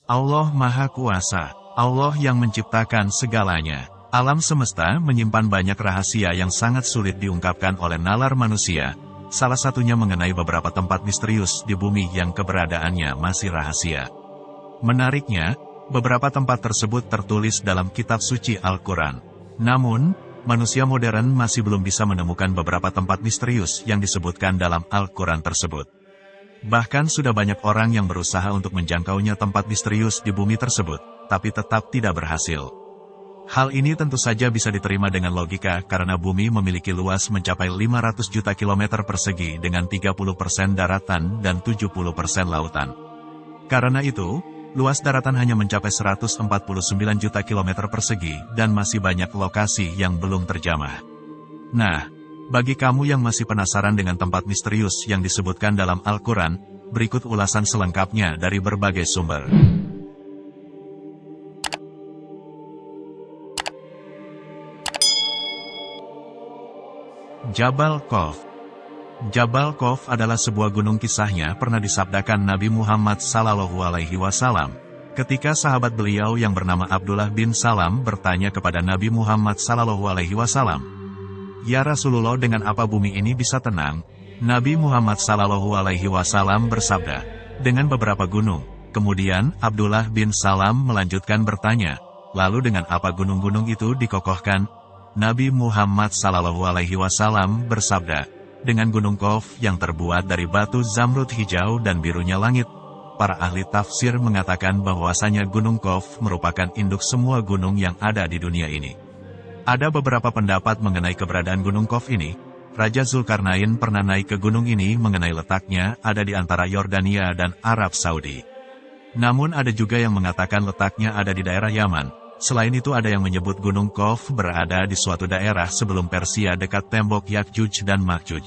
Allah Maha Kuasa, Allah yang menciptakan segalanya. Alam semesta menyimpan banyak rahasia yang sangat sulit diungkapkan oleh nalar manusia, salah satunya mengenai beberapa tempat misterius di bumi yang keberadaannya masih rahasia. Menariknya, beberapa tempat tersebut tertulis dalam kitab suci Al-Quran. Namun, manusia modern masih belum bisa menemukan beberapa tempat misterius yang disebutkan dalam Al-Quran tersebut. Bahkan sudah banyak orang yang berusaha untuk menjangkaunya tempat misterius di bumi tersebut, tapi tetap tidak berhasil. Hal ini tentu saja bisa diterima dengan logika karena bumi memiliki luas mencapai 500 juta kilometer persegi dengan 30% daratan dan 70% lautan. Karena itu, luas daratan hanya mencapai 149 juta kilometer persegi dan masih banyak lokasi yang belum terjamah. Nah, bagi kamu yang masih penasaran dengan tempat misterius yang disebutkan dalam Al-Quran, berikut ulasan selengkapnya dari berbagai sumber. Jabal Khawf. Jabal Khawf adalah sebuah gunung, kisahnya pernah disabdakan Nabi Muhammad SAW, ketika sahabat beliau yang bernama Abdullah bin Salam bertanya kepada Nabi Muhammad SAW, "Ya Rasulullah, dengan apa bumi ini bisa tenang?" Nabi Muhammad SAW bersabda, "Dengan beberapa gunung." Kemudian Abdullah bin Salam melanjutkan bertanya, "Lalu dengan apa gunung-gunung itu dikokohkan?" Nabi Muhammad SAW bersabda, "Dengan gunung Khawf yang terbuat dari batu zamrud hijau dan birunya langit." Para ahli tafsir mengatakan bahwasanya gunung Khawf merupakan induk semua gunung yang ada di dunia ini. Ada beberapa pendapat mengenai keberadaan gunung Khawf ini. Raja Zulkarnain pernah naik ke gunung ini mengenai letaknya ada di antara Yordania dan Arab Saudi. Namun ada juga yang mengatakan letaknya ada di daerah Yaman. Selain itu ada yang menyebut gunung Khawf berada di suatu daerah sebelum Persia dekat tembok Yakjuj dan Makjuj.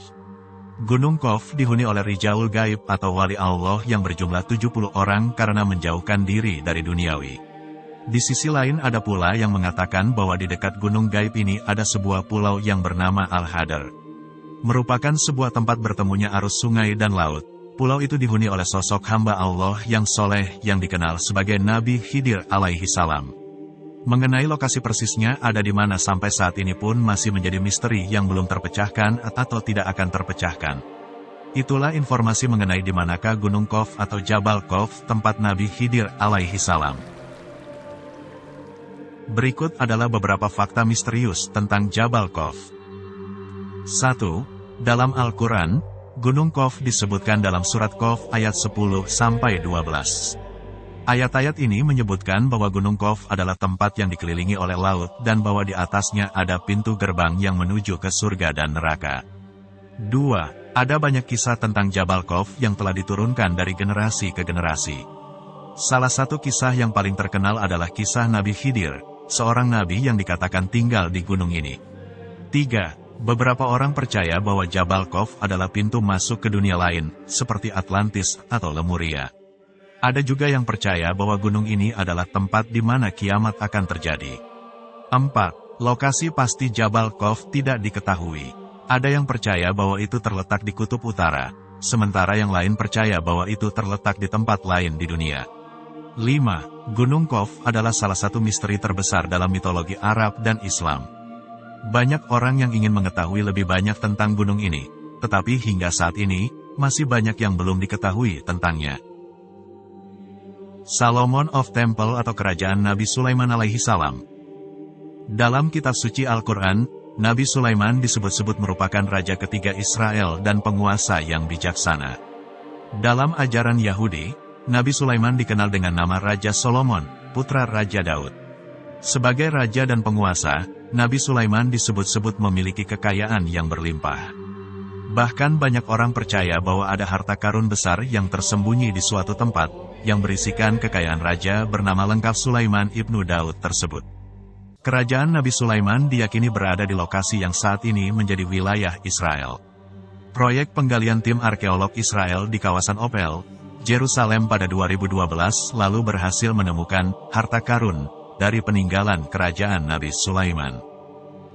Gunung Khawf dihuni oleh Rijaul Gaib atau wali Allah yang berjumlah 70 orang karena menjauhkan diri dari duniawi. Di sisi lain ada pula yang mengatakan bahwa di dekat gunung gaib ini ada sebuah pulau yang bernama Al-Hadar. Merupakan sebuah tempat bertemunya arus sungai dan laut. Pulau itu dihuni oleh sosok hamba Allah yang soleh yang dikenal sebagai Nabi Khidir alaihi salam. Mengenai lokasi persisnya ada di mana sampai saat ini pun masih menjadi misteri yang belum terpecahkan atau tidak akan terpecahkan. Itulah informasi mengenai di manakah gunung Khawf atau Jabal Khawf, tempat Nabi Khidir alaihi salam. Berikut adalah beberapa fakta misterius tentang Jabal Khawf. 1. Dalam Al-Quran, Gunung Khawf disebutkan dalam surat Khawf ayat 10-12. Ayat-ayat ini menyebutkan bahwa Gunung Khawf adalah tempat yang dikelilingi oleh laut dan bahwa di atasnya ada pintu gerbang yang menuju ke surga dan neraka. 2. Ada banyak kisah tentang Jabal Khawf yang telah diturunkan dari generasi ke generasi. Salah satu kisah yang paling terkenal adalah kisah Nabi Khidir, seorang nabi yang dikatakan tinggal di gunung ini. 3. Beberapa orang percaya bahwa Jabal Khawf adalah pintu masuk ke dunia lain, seperti Atlantis atau Lemuria. Ada juga yang percaya bahwa gunung ini adalah tempat di mana kiamat akan terjadi. 4. Lokasi pasti Jabal Khawf tidak diketahui. Ada yang percaya bahwa itu terletak di kutub utara, sementara yang lain percaya bahwa itu terletak di tempat lain di dunia. 5. Gunung Khawf adalah salah satu misteri terbesar dalam mitologi Arab dan Islam. Banyak orang yang ingin mengetahui lebih banyak tentang gunung ini, tetapi hingga saat ini, masih banyak yang belum diketahui tentangnya. Solomon of Temple atau Kerajaan Nabi Sulaiman alaihi salam. Dalam kitab suci Al-Quran, Nabi Sulaiman disebut-sebut merupakan raja ketiga Israel dan penguasa yang bijaksana. Dalam ajaran Yahudi, Nabi Sulaiman dikenal dengan nama Raja Solomon, putra Raja Daud. Sebagai raja dan penguasa, Nabi Sulaiman disebut-sebut memiliki kekayaan yang berlimpah. Bahkan banyak orang percaya bahwa ada harta karun besar yang tersembunyi di suatu tempat, yang berisikan kekayaan raja bernama lengkap Sulaiman ibnu Daud tersebut. Kerajaan Nabi Sulaiman diyakini berada di lokasi yang saat ini menjadi wilayah Israel. Proyek penggalian tim arkeolog Israel di kawasan Opel, Yerusalem pada 2012 lalu berhasil menemukan harta karun dari peninggalan kerajaan Nabi Sulaiman.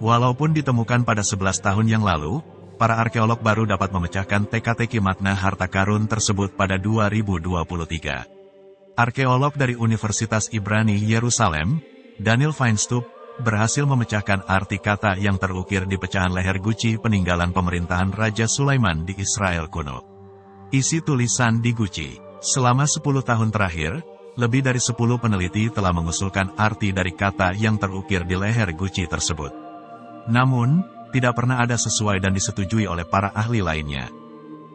Walaupun ditemukan pada 11 tahun yang lalu, para arkeolog baru dapat memecahkan teka-teki makna harta karun tersebut pada 2023. Arkeolog dari Universitas Ibrani Yerusalem, Daniel Feinstock, berhasil memecahkan arti kata yang terukir di pecahan leher guci peninggalan pemerintahan Raja Sulaiman di Israel kuno. Isi tulisan di guci. Selama 10 tahun terakhir, lebih dari 10 peneliti telah mengusulkan arti dari kata yang terukir di leher guci tersebut. Namun, tidak pernah ada sesuai dan disetujui oleh para ahli lainnya.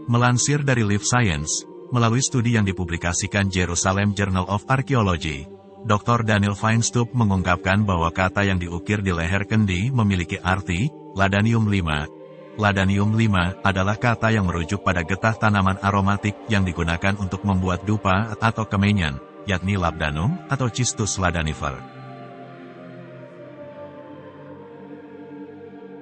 Melansir dari Life Science, melalui studi yang dipublikasikan Jerusalem Journal of Archaeology, Dr. Daniel Feinstock mengungkapkan bahwa kata yang diukir di leher kendi memiliki arti, ladanium 5. Ladanium 5 adalah kata yang merujuk pada getah tanaman aromatik yang digunakan untuk membuat dupa atau kemenyan, yakni labdanum atau Cistus ladanifer.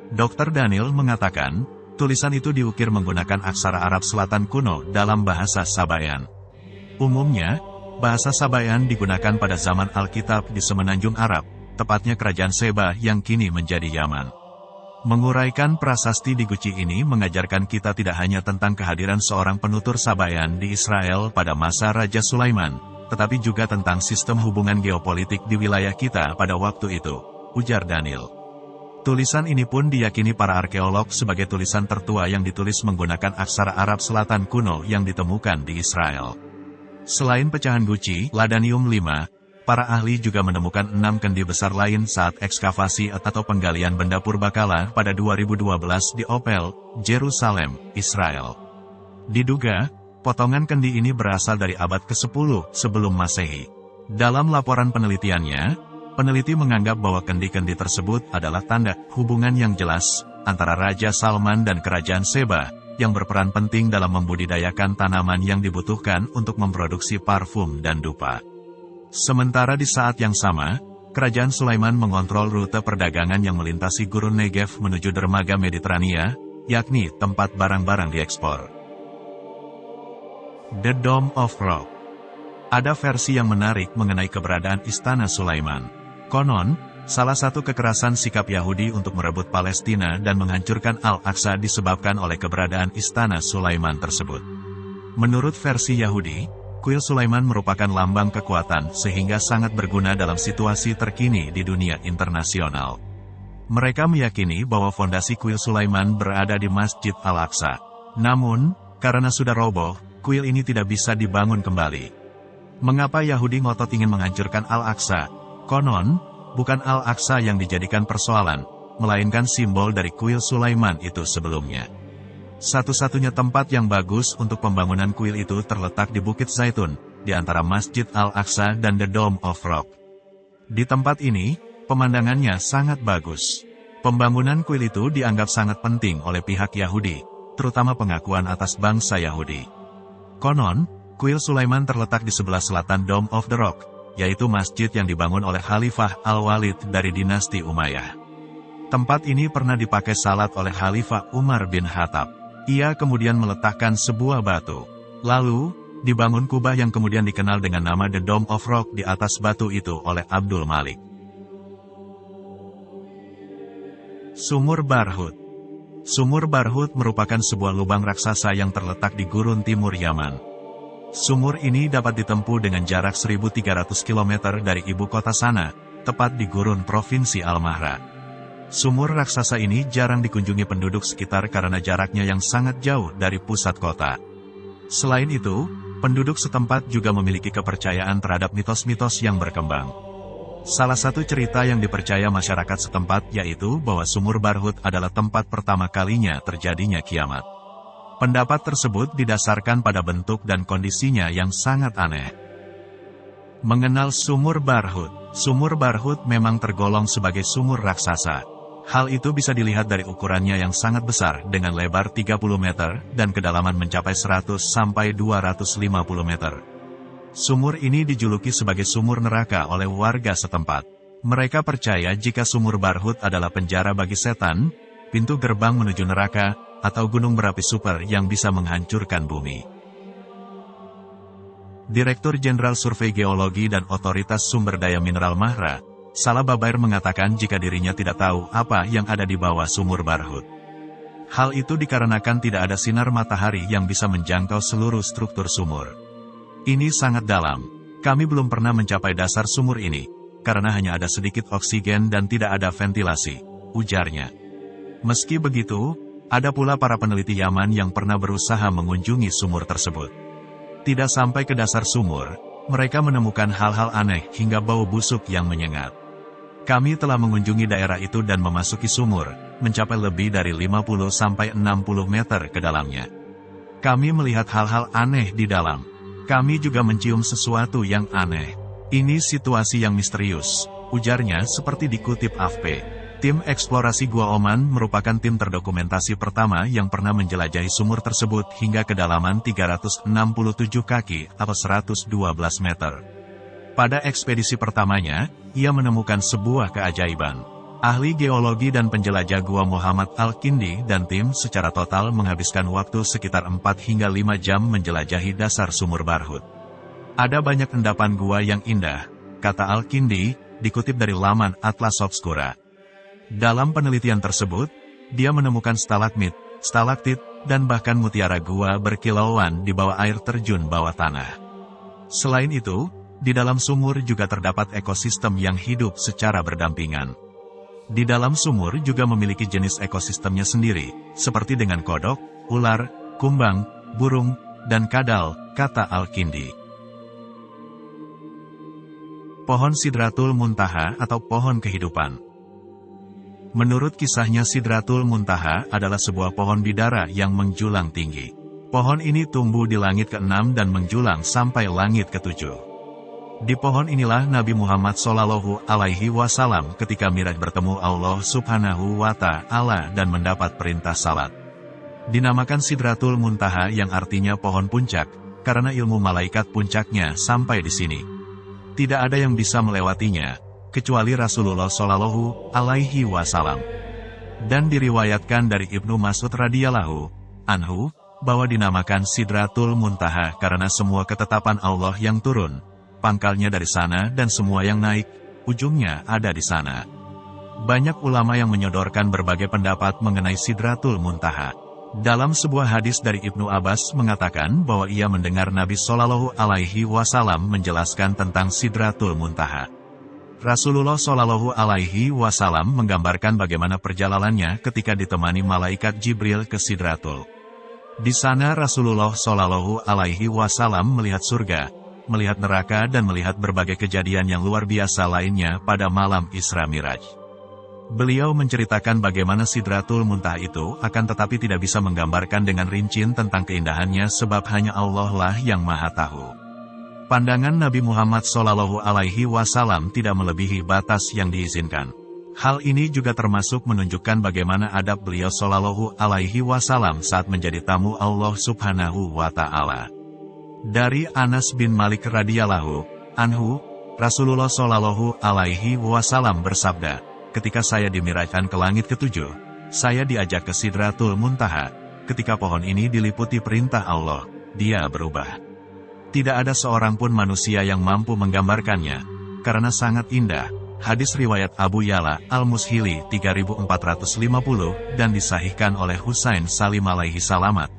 Dr. Daniel mengatakan, tulisan itu diukir menggunakan aksara Arab Selatan kuno dalam bahasa Sabayan. Umumnya, bahasa Sabayan digunakan pada zaman Alkitab di semenanjung Arab, tepatnya kerajaan Seba yang kini menjadi Yaman. Menguraikan prasasti di guci ini mengajarkan kita tidak hanya tentang kehadiran seorang penutur Sabayan di Israel pada masa Raja Sulaiman, tetapi juga tentang sistem hubungan geopolitik di wilayah kita pada waktu itu, ujar Daniel. Tulisan ini pun diyakini para arkeolog sebagai tulisan tertua yang ditulis menggunakan aksara Arab Selatan kuno yang ditemukan di Israel. Selain pecahan guci, ladanium 5, para ahli juga menemukan 6 kendi besar lain saat ekskavasi atau penggalian benda purbakala pada 2012 di Opel, Jerusalem, Israel. Diduga, potongan kendi ini berasal dari abad ke-10 sebelum Masehi. Dalam laporan penelitiannya, peneliti menganggap bahwa kendi-kendi tersebut adalah tanda hubungan yang jelas antara Raja Salman dan Kerajaan Seba, yang berperan penting dalam membudidayakan tanaman yang dibutuhkan untuk memproduksi parfum dan dupa. Sementara di saat yang sama, Kerajaan Sulaiman mengontrol rute perdagangan yang melintasi gurun Negev menuju dermaga Mediterania, yakni tempat barang-barang diekspor. The Dome of Rock. Ada versi yang menarik mengenai keberadaan Istana Sulaiman. Konon, salah satu kekerasan sikap Yahudi untuk merebut Palestina dan menghancurkan Al-Aqsa disebabkan oleh keberadaan Istana Sulaiman tersebut. Menurut versi Yahudi, kuil Sulaiman merupakan lambang kekuatan sehingga sangat berguna dalam situasi terkini di dunia internasional. Mereka meyakini bahwa fondasi kuil Sulaiman berada di Masjid Al-Aqsa. Namun, karena sudah roboh, kuil ini tidak bisa dibangun kembali. Mengapa Yahudi ngotot ingin menghancurkan Al-Aqsa? Konon, bukan Al-Aqsa yang dijadikan persoalan, melainkan simbol dari kuil Sulaiman itu sebelumnya. Satu-satunya tempat yang bagus untuk pembangunan kuil itu terletak di Bukit Zaitun, di antara Masjid Al-Aqsa dan The Dome of Rock. Di tempat ini, pemandangannya sangat bagus. Pembangunan kuil itu dianggap sangat penting oleh pihak Yahudi, terutama pengakuan atas bangsa Yahudi. Konon, kuil Sulaiman terletak di sebelah selatan Dome of the Rock, yaitu masjid yang dibangun oleh Khalifah Al-Walid dari dinasti Umayyah. Tempat ini pernah dipakai salat oleh Khalifah Umar bin Khattab. Ia kemudian meletakkan sebuah batu. Lalu, dibangun kubah yang kemudian dikenal dengan nama The Dome of Rock di atas batu itu oleh Abdul Malik. Sumur Barhut. Sumur Barhut merupakan sebuah lubang raksasa yang terletak di gurun timur Yaman. Sumur ini dapat ditempuh dengan jarak 1.300 km dari ibu kota sana, tepat di gurun provinsi Al-Mahra. Sumur raksasa ini jarang dikunjungi penduduk sekitar karena jaraknya yang sangat jauh dari pusat kota. Selain itu, penduduk setempat juga memiliki kepercayaan terhadap mitos-mitos yang berkembang. Salah satu cerita yang dipercaya masyarakat setempat yaitu bahwa Sumur Barhut adalah tempat pertama kalinya terjadinya kiamat. Pendapat tersebut didasarkan pada bentuk dan kondisinya yang sangat aneh. Mengenal Sumur Barhut. Sumur Barhut memang tergolong sebagai sumur raksasa. Hal itu bisa dilihat dari ukurannya yang sangat besar dengan lebar 30 meter dan kedalaman mencapai 100 sampai 250 meter. Sumur ini dijuluki sebagai sumur neraka oleh warga setempat. Mereka percaya jika Sumur Barhut adalah penjara bagi setan, pintu gerbang menuju neraka, atau gunung berapi super yang bisa menghancurkan bumi. Direktur Jenderal Survei Geologi dan Otoritas Sumber Daya Mineral Mahra, Salah Babair mengatakan jika dirinya tidak tahu apa yang ada di bawah Sumur Barhut. Hal itu dikarenakan tidak ada sinar matahari yang bisa menjangkau seluruh struktur sumur. Ini sangat dalam. Kami belum pernah mencapai dasar sumur ini, karena hanya ada sedikit oksigen dan tidak ada ventilasi, ujarnya. Meski begitu, ada pula para peneliti Yaman yang pernah berusaha mengunjungi sumur tersebut. Tidak sampai ke dasar sumur, mereka menemukan hal-hal aneh hingga bau busuk yang menyengat. Kami telah mengunjungi daerah itu dan memasuki sumur, mencapai lebih dari 50-60 meter ke dalamnya. Kami melihat hal-hal aneh di dalam. Kami juga mencium sesuatu yang aneh. Ini situasi yang misterius, ujarnya seperti dikutip AFP. Tim eksplorasi Gua Oman merupakan tim terdokumentasi pertama yang pernah menjelajahi sumur tersebut hingga kedalaman 367 kaki atau 112 meter. Pada ekspedisi pertamanya, ia menemukan sebuah keajaiban. Ahli geologi dan penjelajah Gua Muhammad Al-Kindi dan tim secara total menghabiskan waktu sekitar 4 hingga 5 jam menjelajahi dasar sumur Barhut. Ada banyak endapan gua yang indah, kata Al-Kindi, dikutip dari laman Atlas Obscura. Dalam penelitian tersebut, dia menemukan stalagmit, stalaktit, dan bahkan mutiara gua berkilauan di bawah air terjun bawah tanah. Selain itu, di dalam sumur juga terdapat ekosistem yang hidup secara berdampingan. Di dalam sumur juga memiliki jenis ekosistemnya sendiri, seperti dengan kodok, ular, kumbang, burung, dan kadal, kata Al-Kindi. Pohon Sidratul Muntaha atau pohon kehidupan. Menurut kisahnya, Sidratul Muntaha adalah sebuah pohon bidara yang menjulang tinggi. Pohon ini tumbuh di langit ke-6 dan menjulang sampai langit ke-7. Di pohon inilah Nabi Muhammad Shallallahu Alaihi Wasallam ketika Mi'raj bertemu Allah Subhanahu wa Ta'ala dan mendapat perintah salat. Dinamakan Sidratul Muntaha yang artinya pohon puncak, karena ilmu malaikat puncaknya sampai di sini. Tidak ada yang bisa melewatinya, kecuali Rasulullah Shallallahu Alaihi Wasallam. Dan diriwayatkan dari Ibnu Mas'ud radhiyallahu anhu, bahwa dinamakan Sidratul Muntaha karena semua ketetapan Allah yang turun, pangkalnya dari sana dan semua yang naik, ujungnya ada di sana. Banyak ulama yang menyodorkan berbagai pendapat mengenai Sidratul Muntaha. Dalam sebuah hadis dari Ibnu Abbas mengatakan bahwa ia mendengar Nabi Shallallahu Alaihi Wasallam menjelaskan tentang Sidratul Muntaha. Rasulullah Shallallahu Alaihi Wasallam menggambarkan bagaimana perjalanannya ketika ditemani malaikat Jibril ke Sidratul. Di sana Rasulullah Shallallahu Alaihi Wasallam melihat surga, melihat neraka dan melihat berbagai kejadian yang luar biasa lainnya pada malam Isra Mi'raj. Beliau menceritakan bagaimana Sidratul Muntaha itu akan tetapi tidak bisa menggambarkan dengan rinci tentang keindahannya sebab hanya Allah lah yang maha tahu. Pandangan Nabi Muhammad Shallallahu Alaihi Wasallam tidak melebihi batas yang diizinkan. Hal ini juga termasuk menunjukkan bagaimana adab beliau Shallallahu Alaihi Wasallam saat menjadi tamu Allah Subhanahu wa Ta'ala. Dari Anas bin Malik radhiyallahu anhu, Rasulullah Shallallahu Alaihi Wasallam bersabda, ketika saya dimirajkan ke langit ke-7, saya diajak ke Sidratul Muntaha. Ketika pohon ini diliputi perintah Allah, dia berubah. Tidak ada seorang pun manusia yang mampu menggambarkannya, karena sangat indah. Hadis riwayat Abu Ya'la Al-Mushili 3450 dan disahihkan oleh Husain Salim alaihi salamat.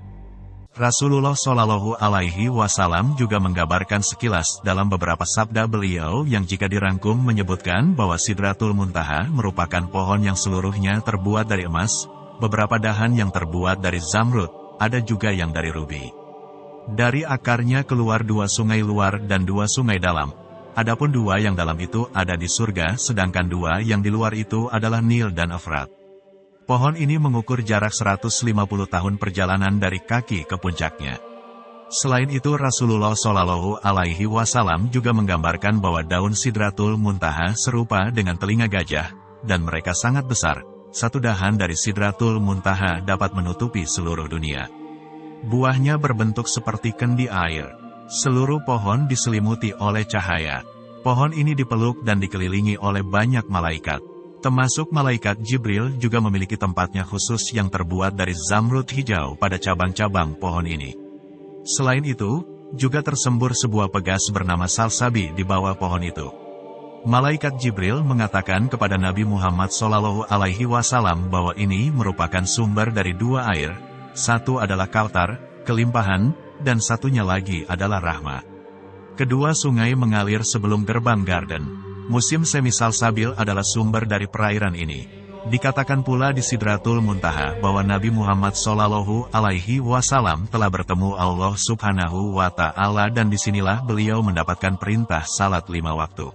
Rasulullah Shallallahu Alaihi Wasallam juga menggambarkan sekilas dalam beberapa sabda beliau yang jika dirangkum menyebutkan bahwa Sidratul Muntaha merupakan pohon yang seluruhnya terbuat dari emas, beberapa dahan yang terbuat dari zamrud, ada juga yang dari rubi. Dari akarnya keluar 2 sungai luar dan 2 sungai dalam. Adapun 2 yang dalam itu ada di surga, sedangkan 2 yang di luar itu adalah Nil dan Efrat. Pohon ini mengukur jarak 150 tahun perjalanan dari kaki ke puncaknya. Selain itu Rasulullah Shallallahu Alaihi Wasallam juga menggambarkan bahwa daun Sidratul Muntaha serupa dengan telinga gajah, dan mereka sangat besar. Satu dahan dari Sidratul Muntaha dapat menutupi seluruh dunia. Buahnya berbentuk seperti kendi air. Seluruh pohon diselimuti oleh cahaya. Pohon ini dipeluk dan dikelilingi oleh banyak malaikat. Termasuk malaikat Jibril juga memiliki tempatnya khusus yang terbuat dari zamrud hijau pada cabang-cabang pohon ini. Selain itu, juga tersembur sebuah pegas bernama salsabi di bawah pohon itu. Malaikat Jibril mengatakan kepada Nabi Muhammad Shallallahu Alaihi Wasallam bahwa ini merupakan sumber dari 2 air, satu adalah Kautsar, kelimpahan, dan satunya lagi adalah rahmat. Kedua sungai mengalir sebelum gerbang Garden. Musim semi-salsabil adalah sumber dari perairan ini. Dikatakan pula di Sidratul Muntaha bahwa Nabi Muhammad SAW telah bertemu Allah Subhanahu wa Ta'ala, dan disinilah beliau mendapatkan perintah salat 5 waktu.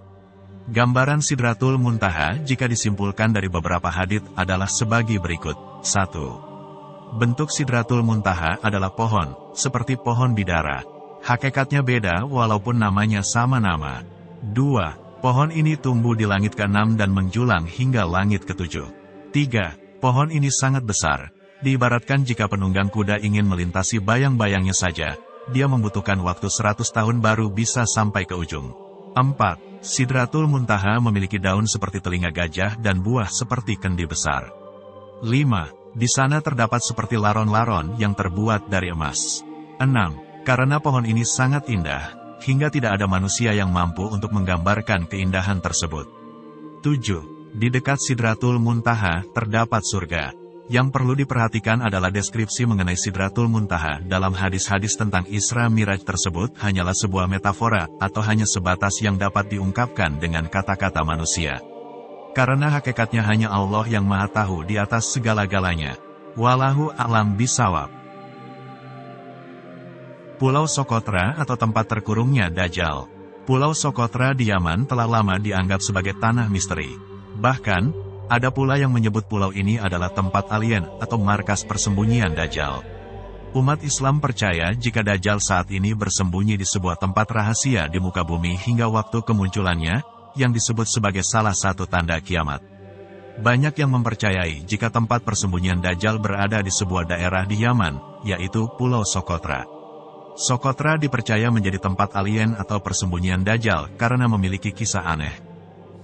Gambaran Sidratul Muntaha jika disimpulkan dari beberapa hadits adalah sebagai berikut. 1. Bentuk Sidratul Muntaha adalah pohon, seperti pohon bidara. Hakikatnya beda walaupun namanya sama nama. 2. Pohon ini tumbuh di langit ke-6 dan menjulang hingga langit ke-7. 3. Pohon ini sangat besar. Diibaratkan jika penunggang kuda ingin melintasi bayang-bayangnya saja, dia membutuhkan waktu 100 tahun baru bisa sampai ke ujung. 4. Sidratul Muntaha memiliki daun seperti telinga gajah dan buah seperti kendi besar. 5. Di sana terdapat seperti laron-laron yang terbuat dari emas. 6. Karena pohon ini sangat indah, hingga tidak ada manusia yang mampu untuk menggambarkan keindahan tersebut. 7. Di dekat Sidratul Muntaha terdapat surga. Yang perlu diperhatikan adalah deskripsi mengenai Sidratul Muntaha dalam hadis-hadis tentang Isra Miraj tersebut hanyalah sebuah metafora atau hanya sebatas yang dapat diungkapkan dengan kata-kata manusia. Karena hakikatnya hanya Allah yang Maha Tahu di atas segala-galanya. Wallahu a'lam bishawab. Pulau Sokotra atau tempat terkurungnya Dajjal. Pulau Sokotra di Yaman telah lama dianggap sebagai tanah misteri. Bahkan, ada pula yang menyebut pulau ini adalah tempat alien atau markas persembunyian Dajjal. Umat Islam percaya jika Dajjal saat ini bersembunyi di sebuah tempat rahasia di muka bumi hingga waktu kemunculannya, yang disebut sebagai salah satu tanda kiamat. Banyak yang mempercayai jika tempat persembunyian Dajjal berada di sebuah daerah di Yaman, yaitu Pulau Sokotra. Sokotra dipercaya menjadi tempat alien atau persembunyian Dajjal karena memiliki kisah aneh.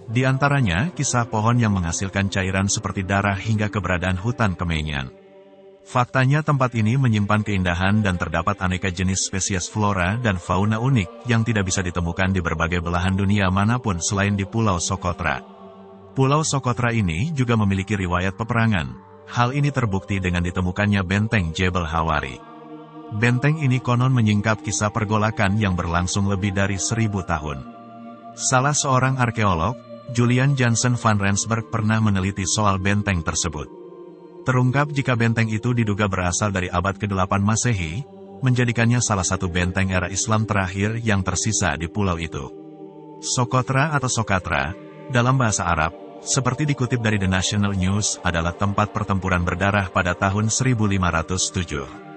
Di antaranya, kisah pohon yang menghasilkan cairan seperti darah hingga keberadaan hutan kemenyan. Faktanya tempat ini menyimpan keindahan dan terdapat aneka jenis spesies flora dan fauna unik yang tidak bisa ditemukan di berbagai belahan dunia manapun selain di Pulau Sokotra. Pulau Sokotra ini juga memiliki riwayat peperangan. Hal ini terbukti dengan ditemukannya benteng Jebel Hawari. Benteng ini konon menyingkap kisah pergolakan yang berlangsung lebih dari 1000 tahun. Salah seorang arkeolog, Julian Jansen van Rensburg, pernah meneliti soal benteng tersebut. Terungkap jika benteng itu diduga berasal dari abad ke-8 Masehi, menjadikannya salah satu benteng era Islam terakhir yang tersisa di pulau itu. Sokotra atau Sokatra, dalam bahasa Arab, seperti dikutip dari The National News, adalah tempat pertempuran berdarah pada tahun 1507.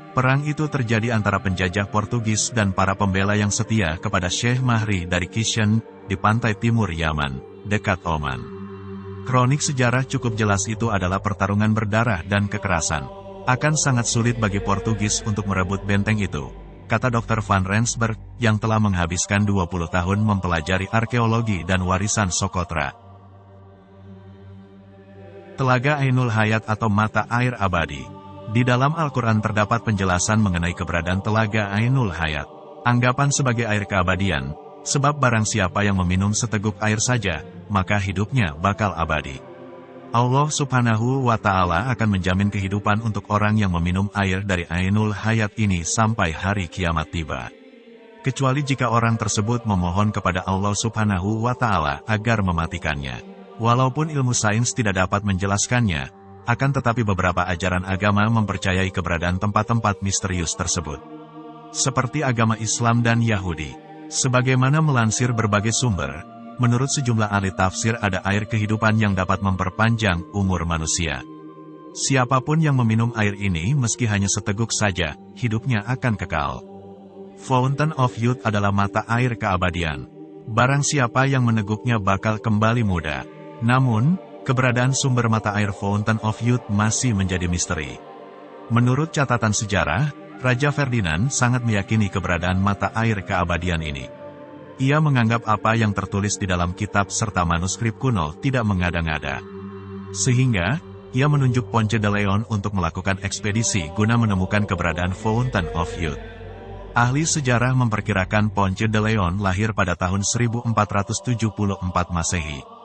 Perang itu terjadi antara penjajah Portugis dan para pembela yang setia kepada Syekh Mahri dari Kishan, di pantai timur Yaman, dekat Oman. Kronik sejarah cukup jelas itu adalah pertarungan berdarah dan kekerasan. Akan sangat sulit bagi Portugis untuk merebut benteng itu, kata Dr. van Rensburg, yang telah menghabiskan 20 tahun mempelajari arkeologi dan warisan Sokotra. Telaga Ainul Hayat atau mata air abadi. Di dalam Al-Quran terdapat penjelasan mengenai keberadaan telaga Ainul Hayat. Anggapan sebagai air keabadian, sebab barang siapa yang meminum seteguk air saja, maka hidupnya bakal abadi. Allah Subhanahu wa Ta'ala akan menjamin kehidupan untuk orang yang meminum air dari Ainul Hayat ini sampai hari kiamat tiba. Kecuali jika orang tersebut memohon kepada Allah Subhanahu wa Ta'ala agar mematikannya. Walaupun ilmu sains tidak dapat menjelaskannya, akan tetapi beberapa ajaran agama mempercayai keberadaan tempat-tempat misterius tersebut. Seperti agama Islam dan Yahudi. Sebagaimana melansir berbagai sumber, menurut sejumlah ahli tafsir ada air kehidupan yang dapat memperpanjang umur manusia. Siapapun yang meminum air ini meski hanya seteguk saja, hidupnya akan kekal. Fountain of Youth adalah mata air keabadian. Barang siapa yang meneguknya bakal kembali muda. Namun, keberadaan sumber mata air Fountain of Youth masih menjadi misteri. Menurut catatan sejarah, Raja Ferdinand sangat meyakini keberadaan mata air keabadian ini. Ia menganggap apa yang tertulis di dalam kitab serta manuskrip kuno tidak mengada-ngada. Sehingga, ia menunjuk Ponce de Leon untuk melakukan ekspedisi guna menemukan keberadaan Fountain of Youth. Ahli sejarah memperkirakan Ponce de Leon lahir pada tahun 1474 Masehi.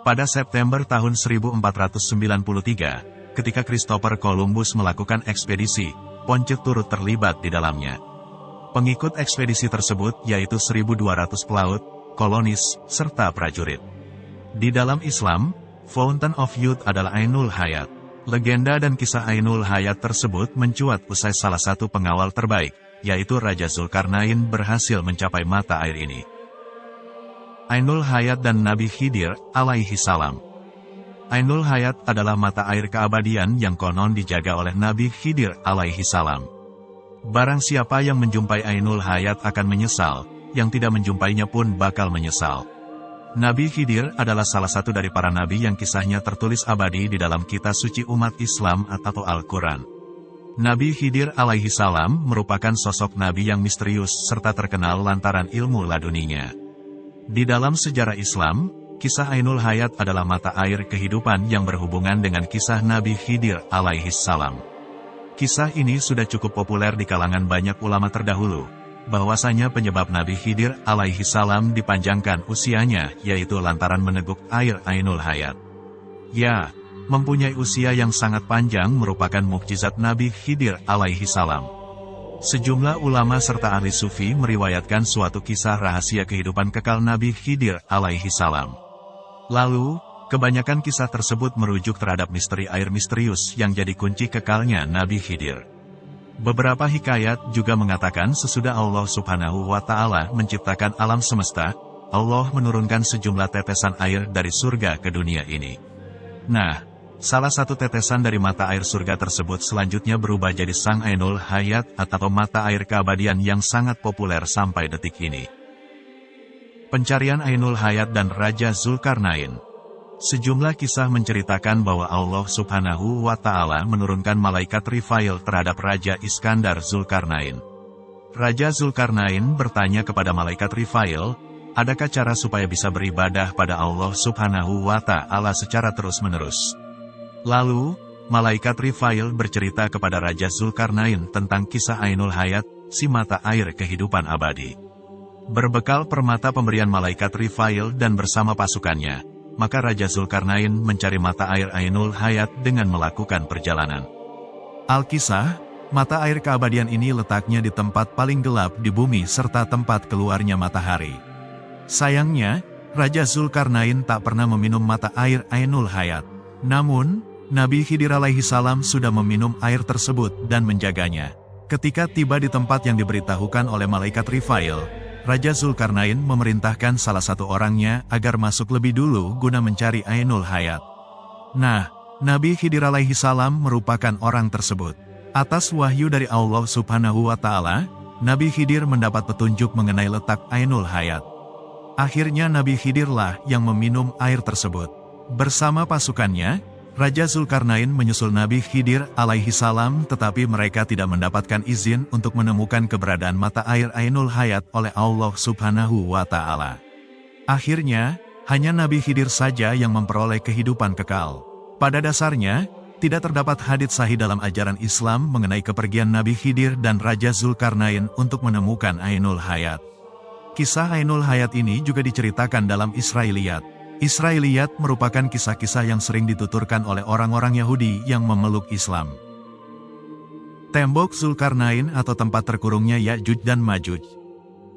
Pada September tahun 1493, ketika Christopher Columbus melakukan ekspedisi, Ponce turut terlibat di dalamnya. Pengikut ekspedisi tersebut yaitu 1.200 pelaut, kolonis, serta prajurit. Di dalam Islam, Fountain of Youth adalah Ainul Hayat. Legenda dan kisah Ainul Hayat tersebut mencuat usai salah satu pengawal terbaik, yaitu Raja Zulkarnain berhasil mencapai mata air ini. Ainul Hayat dan Nabi Khidir alaihi salam. Ainul Hayat adalah mata air keabadian yang konon dijaga oleh Nabi Khidir alaihi salam. Barang siapa yang menjumpai Ainul Hayat akan menyesal, yang tidak menjumpainya pun bakal menyesal. Nabi Khidir adalah salah satu dari para nabi yang kisahnya tertulis abadi di dalam kitab suci umat Islam atau Al-Quran. Nabi Khidir alaihi salam merupakan sosok nabi yang misterius serta terkenal lantaran ilmu laduninya. Di dalam sejarah Islam, kisah Ainul Hayat adalah mata air kehidupan yang berhubungan dengan kisah Nabi Khidir alaihi salam. Kisah ini sudah cukup populer di kalangan banyak ulama terdahulu, bahwasanya penyebab Nabi Khidir alaihi salam dipanjangkan usianya yaitu lantaran meneguk air Ainul Hayat. Ya, mempunyai usia yang sangat panjang merupakan mukjizat Nabi Khidir alaihi salam. Sejumlah ulama serta ahli sufi meriwayatkan suatu kisah rahasia kehidupan kekal Nabi Khidir alaihi salam. Lalu, kebanyakan kisah tersebut merujuk terhadap misteri air misterius yang jadi kunci kekalnya Nabi Khidir. Beberapa hikayat juga mengatakan sesudah Allah Subhanahu wa Ta'ala menciptakan alam semesta, Allah menurunkan sejumlah tetesan air dari surga ke dunia ini. Nah, salah satu tetesan dari mata air surga tersebut selanjutnya berubah jadi Sang Ainul Hayat atau mata air keabadian yang sangat populer sampai detik ini. Pencarian Ainul Hayat dan Raja Zulkarnain. Sejumlah kisah menceritakan bahwa Allah Subhanahu wa Ta'ala menurunkan malaikat Rifail terhadap Raja Iskandar Zulkarnain. Raja Zulkarnain bertanya kepada malaikat Rifail, adakah cara supaya bisa beribadah pada Allah Subhanahu wa Ta'ala secara terus-menerus? Lalu, malaikat Rifail bercerita kepada Raja Zulkarnain tentang kisah Ainul Hayat, si mata air kehidupan abadi. Berbekal permata pemberian malaikat Rifail dan bersama pasukannya, maka Raja Zulkarnain mencari mata air Ainul Hayat dengan melakukan perjalanan. Al-Kisah, mata air keabadian ini letaknya di tempat paling gelap di bumi serta tempat keluarnya matahari. Sayangnya, Raja Zulkarnain tak pernah meminum mata air Ainul Hayat. Namun, Nabi Khidir alaihi salam sudah meminum air tersebut dan menjaganya. Ketika tiba di tempat yang diberitahukan oleh malaikat Rifail, Raja Zulkarnain memerintahkan salah satu orangnya agar masuk lebih dulu guna mencari Ainul Hayat. Nah, Nabi Khidir alaihi salam merupakan orang tersebut. Atas wahyu dari Allah Subhanahu wa Ta'ala, Nabi Khidir mendapat petunjuk mengenai letak Ainul Hayat. Akhirnya Nabi Khidirlah yang meminum air tersebut. Bersama pasukannya, Raja Zulkarnain menyusul Nabi Khidir alaihi salam, tetapi mereka tidak mendapatkan izin untuk menemukan keberadaan mata air Ainul Hayat oleh Allah Subhanahu wa Ta'ala. Akhirnya, hanya Nabi Khidir saja yang memperoleh kehidupan kekal. Pada dasarnya, tidak terdapat hadits sahih dalam ajaran Islam mengenai kepergian Nabi Khidir dan Raja Zulkarnain untuk menemukan Ainul Hayat. Kisah Ainul Hayat ini juga diceritakan dalam Israiliyat. Israiliyat merupakan kisah-kisah yang sering dituturkan oleh orang-orang Yahudi yang memeluk Islam. Tembok Zulkarnain atau tempat terkurungnya Ya'juj dan Ma'juj.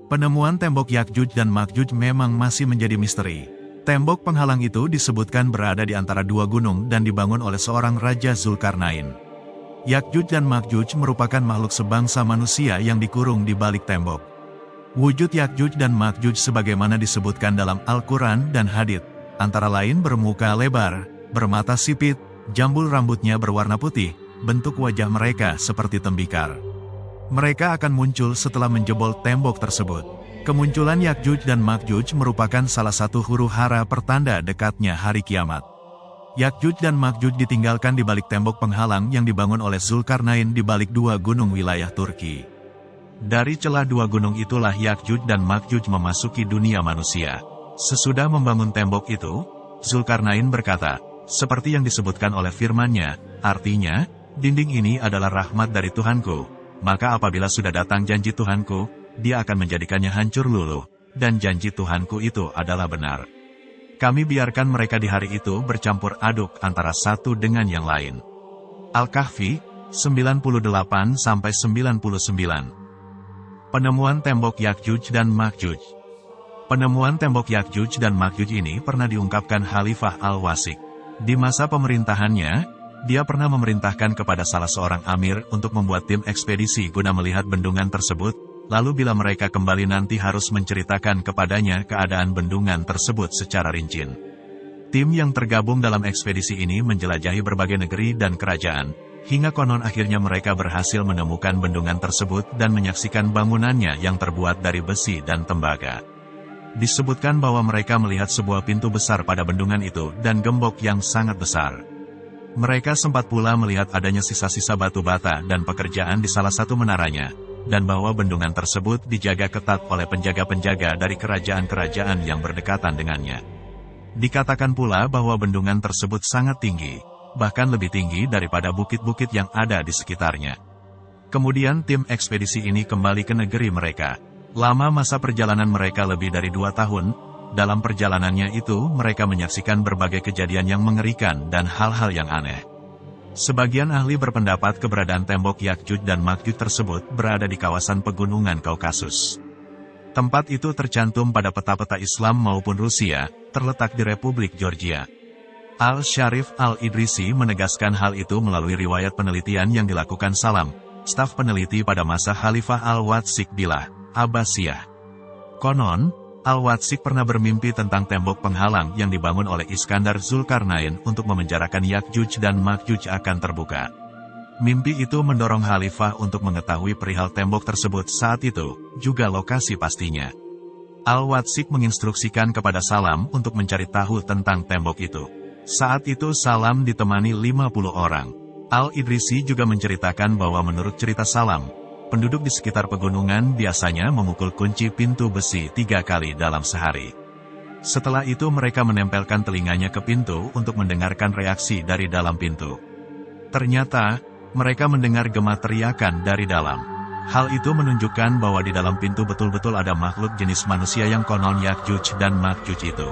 Penemuan tembok Ya'juj dan Ma'juj memang masih menjadi misteri. Tembok penghalang itu disebutkan berada di antara dua gunung dan dibangun oleh seorang Raja Zulkarnain. Ya'juj dan Ma'juj merupakan makhluk sebangsa manusia yang dikurung di balik tembok. Wujud Ya'juj dan Ma'juj sebagaimana disebutkan dalam Al-Quran dan Hadits, antara lain bermuka lebar, bermata sipit, jambul rambutnya berwarna putih, bentuk wajah mereka seperti tembikar. Mereka akan muncul setelah menjebol tembok tersebut. Kemunculan Ya'juj dan Ma'juj merupakan salah satu huru-hara pertanda dekatnya hari kiamat. Ya'juj dan Ma'juj ditinggalkan di balik tembok penghalang yang dibangun oleh Zulkarnain di balik dua gunung wilayah Turki. Dari celah dua gunung itulah Ya'juj dan Ma'juj memasuki dunia manusia. Sesudah membangun tembok itu, Zulkarnain berkata, seperti yang disebutkan oleh firman-Nya, artinya, dinding ini adalah rahmat dari Tuhanku, maka apabila sudah datang janji Tuhanku, Dia akan menjadikannya hancur luluh, dan janji Tuhanku itu adalah benar. Kami biarkan mereka di hari itu bercampur aduk antara satu dengan yang lain. Al-Kahfi, 98-99. Penemuan tembok Yakjuj dan Makjuj. Penemuan tembok Yakjuj dan Makjuj ini pernah diungkapkan Khalifah Al-Wasik. Di masa pemerintahannya, dia pernah memerintahkan kepada salah seorang amir untuk membuat tim ekspedisi guna melihat bendungan tersebut, lalu bila mereka kembali nanti harus menceritakan kepadanya keadaan bendungan tersebut secara rinci. Tim yang tergabung dalam ekspedisi ini menjelajahi berbagai negeri dan kerajaan, hingga konon akhirnya mereka berhasil menemukan bendungan tersebut dan menyaksikan bangunannya yang terbuat dari besi dan tembaga. Disebutkan bahwa mereka melihat sebuah pintu besar pada bendungan itu dan gembok yang sangat besar. Mereka sempat pula melihat adanya sisa-sisa batu bata dan pekerjaan di salah satu menaranya, dan bahwa bendungan tersebut dijaga ketat oleh penjaga-penjaga dari kerajaan-kerajaan yang berdekatan dengannya. Dikatakan pula bahwa bendungan tersebut sangat tinggi, bahkan lebih tinggi daripada bukit-bukit yang ada di sekitarnya. Kemudian tim ekspedisi ini kembali ke negeri mereka. Lama masa perjalanan mereka lebih dari 2 tahun. Dalam perjalanannya itu mereka menyaksikan berbagai kejadian yang mengerikan dan hal-hal yang aneh. Sebagian ahli berpendapat keberadaan tembok Yakjuj dan Makjuj tersebut berada di kawasan pegunungan Kaukasus. Tempat itu tercantum pada peta-peta Islam maupun Rusia, terletak di Republik Georgia. Al-Sharif Al-Idrisi menegaskan hal itu melalui riwayat penelitian yang dilakukan Salam, staf peneliti pada masa Khalifah Al-Watsik Bilah, Abbasiyah. Konon, Al-Watsik pernah bermimpi tentang tembok penghalang yang dibangun oleh Iskandar Zulkarnain untuk memenjarakan Yakjuj dan Makjuj akan terbuka. Mimpi itu mendorong Khalifah untuk mengetahui perihal tembok tersebut saat itu, juga lokasi pastinya. Al-Watsik menginstruksikan kepada Salam untuk mencari tahu tentang tembok itu. Saat itu Salam ditemani 50 orang. Al-Idrisi juga menceritakan bahwa menurut cerita Salam, penduduk di sekitar pegunungan biasanya memukul kunci pintu besi 3 kali dalam sehari. Setelah itu mereka menempelkan telinganya ke pintu untuk mendengarkan reaksi dari dalam pintu. Ternyata, mereka mendengar gema teriakan dari dalam. Hal itu menunjukkan bahwa di dalam pintu betul-betul ada makhluk jenis manusia yang konon Yakjuj dan Makjuj itu.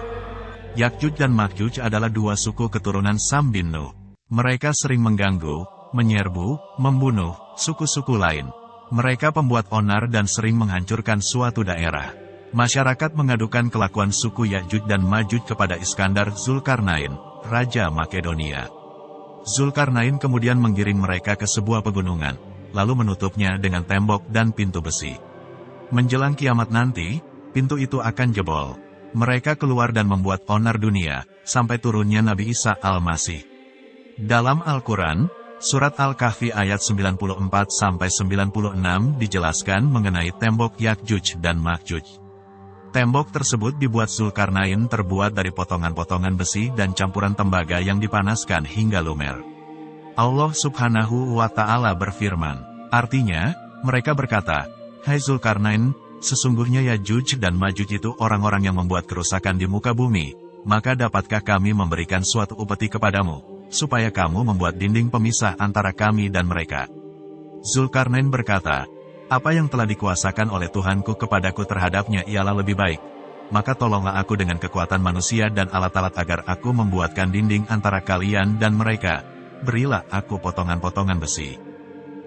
Yakjuj dan Makjuj adalah 2 suku keturunan Sam bin Nuh. Mereka sering mengganggu, menyerbu, membunuh suku-suku lain. Mereka pembuat onar dan sering menghancurkan suatu daerah. Masyarakat mengadukan kelakuan suku Yakjuj dan Makjuj kepada Iskandar Zulkarnain, Raja Makedonia. Zulkarnain kemudian menggiring mereka ke sebuah pegunungan, lalu menutupnya dengan tembok dan pintu besi. Menjelang kiamat nanti, pintu itu akan jebol. Mereka keluar dan membuat onar dunia, sampai turunnya Nabi Isa Al-Masih. Dalam Al-Quran, Surat Al-Kahfi ayat 94-96 dijelaskan mengenai tembok Yakjuj dan Makjuj. Tembok tersebut dibuat Zulkarnain terbuat dari potongan-potongan besi dan campuran tembaga yang dipanaskan hingga lumer. Allah Subhanahu wa Ta'ala berfirman, artinya, mereka berkata, "Hai Zulkarnain, sesungguhnya Yakjuj dan Makjuj itu orang-orang yang membuat kerusakan di muka bumi, maka dapatkah kami memberikan suatu upeti kepadamu, supaya kamu membuat dinding pemisah antara kami dan mereka?" Zulkarnain berkata, "Apa yang telah dikuasakan oleh Tuhanku kepadaku terhadapnya ialah lebih baik. Maka tolonglah aku dengan kekuatan manusia dan alat-alat agar aku membuatkan dinding antara kalian dan mereka. Berilah aku potongan-potongan besi."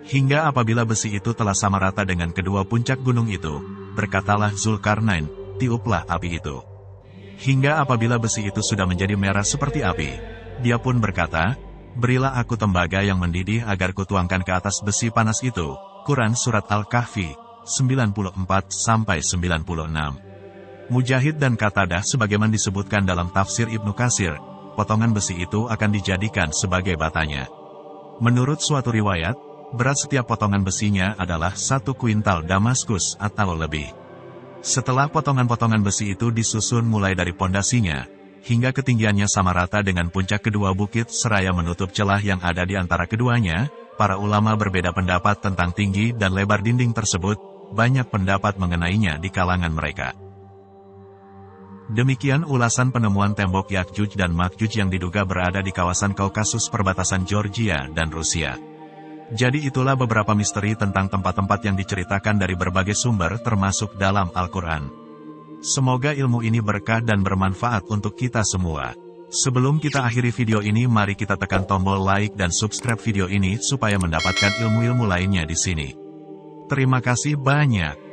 Hingga apabila besi itu telah sama rata dengan kedua puncak gunung itu, berkatalah Zulkarnain, "Tiuplah api itu." Hingga apabila besi itu sudah menjadi merah seperti api, dia pun berkata, "Berilah aku tembaga yang mendidih agar kutuangkan ke atas besi panas itu." Quran Surat Al-Kahfi, 94-96. Mujahid dan Qatadah sebagaimana disebutkan dalam tafsir Ibnu Katsir, potongan besi itu akan dijadikan sebagai batanya. Menurut suatu riwayat, berat setiap potongan besinya adalah 1 kuintal Damaskus atau lebih. Setelah potongan-potongan besi itu disusun mulai dari pondasinya, hingga ketinggiannya sama rata dengan puncak kedua bukit seraya menutup celah yang ada di antara keduanya, para ulama berbeda pendapat tentang tinggi dan lebar dinding tersebut, banyak pendapat mengenainya di kalangan mereka. Demikian ulasan penemuan tembok Yakjuj dan Makjuj yang diduga berada di kawasan Kaukasus perbatasan Georgia dan Rusia. Jadi itulah beberapa misteri tentang tempat-tempat yang diceritakan dari berbagai sumber termasuk dalam Al-Quran. Semoga ilmu ini berkah dan bermanfaat untuk kita semua. Sebelum kita akhiri video ini, mari kita tekan tombol like dan subscribe video ini supaya mendapatkan ilmu-ilmu lainnya di sini. Terima kasih banyak.